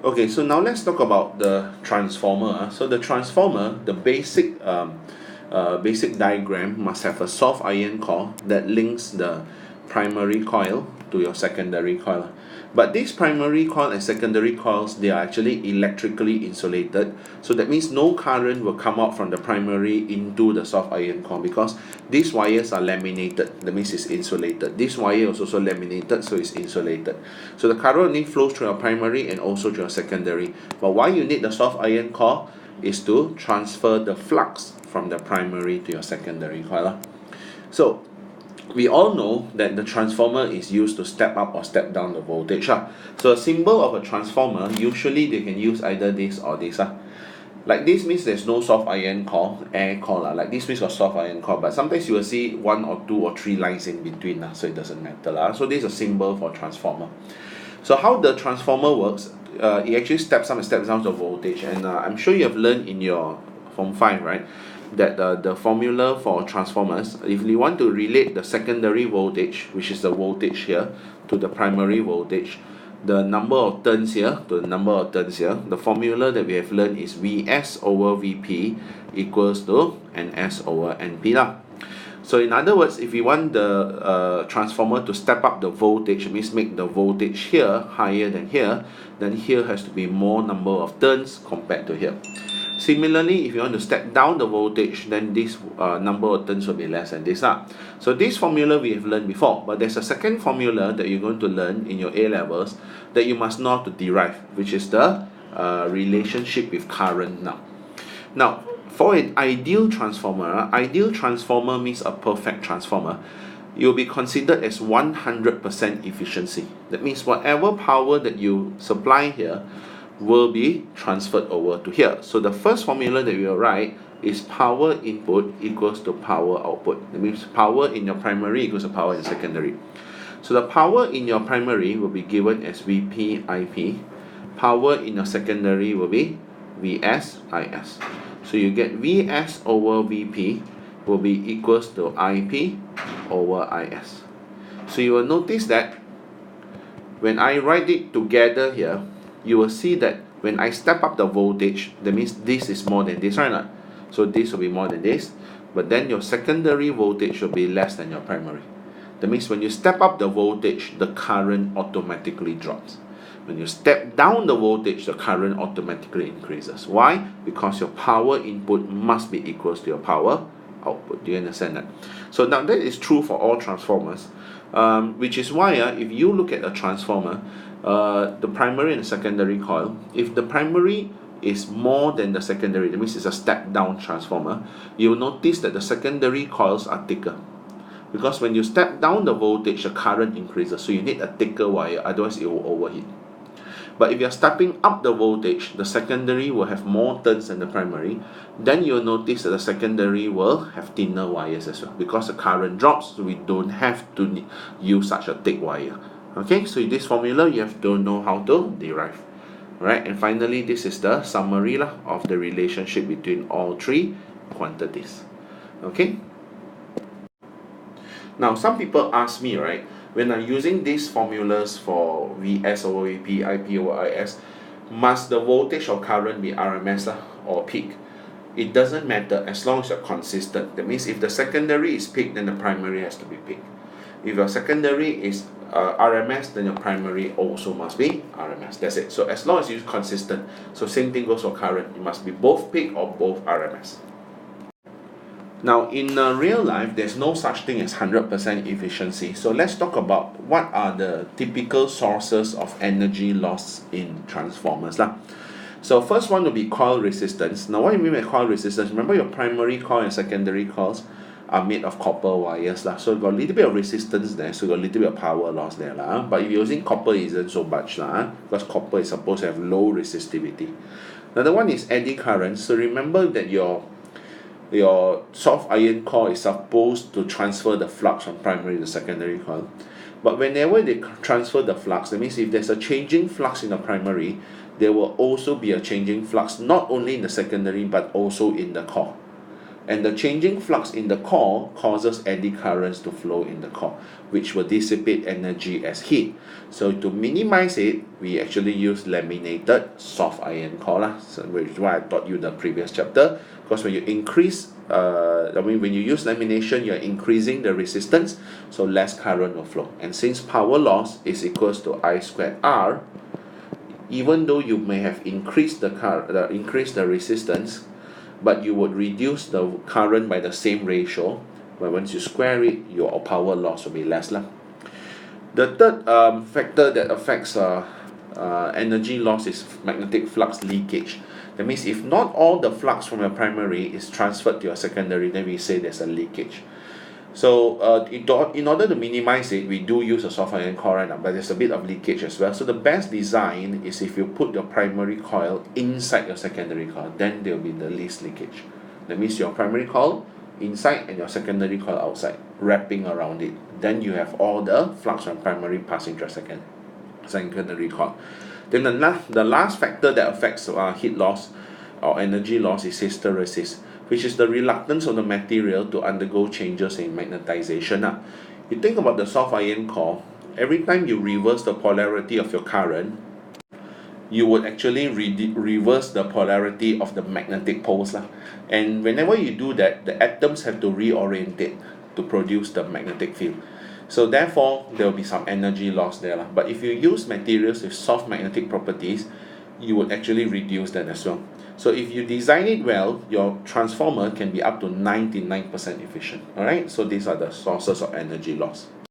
Okay, so now let's talk about the transformer. So the transformer, the basic diagram must have a soft iron core that links the primary coil to your secondary coil. But these primary coil and secondary coils, they are actually electrically insulated. So that means no current will come out from the primary into the soft iron core because these wires are laminated. That means it's insulated. This wire is also laminated, so it's insulated. So the current only flows through your primary and also through your secondary. But why you need the soft iron core is to transfer the flux from the primary to your secondary coil. So we all know that the transformer is used to step up or step down the voltage. So a symbol of a transformer, usually they can use either this or this. Like this means there's no soft iron core, air core. Like this means a soft iron core, but sometimes you will see one or two or three lines in between, so it doesn't matter. So this is a symbol for transformer. So how the transformer works, it actually steps up and steps down the voltage, and I'm sure you have learned in your Form 5, right, that the formula for transformers, if you want to relate the secondary voltage, which is the voltage here, to the primary voltage, the number of turns here to the number of turns here, the formula that we have learned is Vs over Vp equals to Ns over Np lah. So in other words, if you want the transformer to step up the voltage, it means make the voltage here higher than here, then here has to be more number of turns compared to here. Similarly, if you want to step down the voltage, then this number of turns will be less than this. So this formula we have learned before, but there's a second formula that you're going to learn in your A-levels that you must know how to derive, which is the relationship with current now. Now, for an ideal transformer means a perfect transformer. It will be considered as 100% efficiency. That means whatever power that you supply here will be transferred over to here. So the first formula that we will write is power input equals to power output. That means power in your primary equals to power in secondary. So the power in your primary will be given as Vp Ip. Power in your secondary will be Vs Is. So you get Vs over Vp will be equals to Ip over Is. So you will notice that when I write it together here, you will see that when I step up the voltage, that means this is more than this, right? So this will be more than this, but then your secondary voltage will be less than your primary. That means when you step up the voltage, the current automatically drops. When you step down the voltage, the current automatically increases. Why? Because your power input must be equals to your power output. Do you understand that? So now that is true for all transformers, which is why if you look at a transformer, the primary and the secondary coil, if the primary is more than the secondary, that means it's a step down transformer, you'll notice that the secondary coils are thicker. Because when you step down the voltage, the current increases, so you need a thicker wire, otherwise it will overheat. But if you're stepping up the voltage, the secondary will have more turns than the primary. Then you'll notice that the secondary will have thinner wires as well. Because the current drops, so we don't have to use such a thick wire. Okay, so this formula you have to know how to derive. Alright, and finally this is the summary of the relationship between all three quantities. Okay. Now some people ask me, right, when I'm using these formulas for Vs over Vp, Ip over Is, must the voltage or current be RMS or peak? It doesn't matter as long as you're consistent. That means if the secondary is peak, then the primary has to be peak. If your secondary is RMS, then your primary also must be RMS. That's it. So as long as you're consistent. So same thing goes for current. It must be both peak or both RMS. Now, in real life, there's no such thing as 100% efficiency. So let's talk about what are the typical sources of energy loss in transformers. So first one will be coil resistance. Now, what do you mean by coil resistance? Remember your primary coil and secondary coils are made of copper wires. So you've got a little bit of resistance there, so you've got a little bit of power loss there. But if you're using copper, it isn't so much, because copper is supposed to have low resistivity. Another one is eddy currents. So remember that your soft iron core is supposed to transfer the flux from primary to secondary coil. But whenever they transfer the flux, that means if there's a changing flux in the primary, there will also be a changing flux not only in the secondary but also in the core. And the changing flux in the core causes eddy currents to flow in the core, which will dissipate energy as heat. So to minimize it, we actually use laminated soft iron core lah. So which is why I taught you the previous chapter. Because when you increase, when you use lamination, you're increasing the resistance, so less current will flow. And since power loss is equals to I squared R, even though you may have increased the resistance, but you would reduce the current by the same ratio. But once you square it, your power loss will be less lah. The third factor that affects energy loss is magnetic flux leakage. That means if not all the flux from your primary is transferred to your secondary, then we say there's a leakage. So in order to minimize it, we do use a soft iron core, right? But there's a bit of leakage as well. So the best design is if you put your primary coil inside your secondary coil, then there will be the least leakage. That means your primary coil inside and your secondary coil outside, wrapping around it. Then you have all the flux from primary passing to your secondary coil. Then the last factor that affects heat loss or energy loss is hysteresis, which is the reluctance of the material to undergo changes in magnetization. You think about the soft iron core, every time you reverse the polarity of your current, you would actually reverse the polarity of the magnetic poles. And whenever you do that, the atoms have to reorientate to produce the magnetic field. So therefore, there will be some energy loss there. But if you use materials with soft magnetic properties, you would actually reduce that as well. So if you design it well, your transformer can be up to 99% efficient. Alright, so these are the sources of energy loss.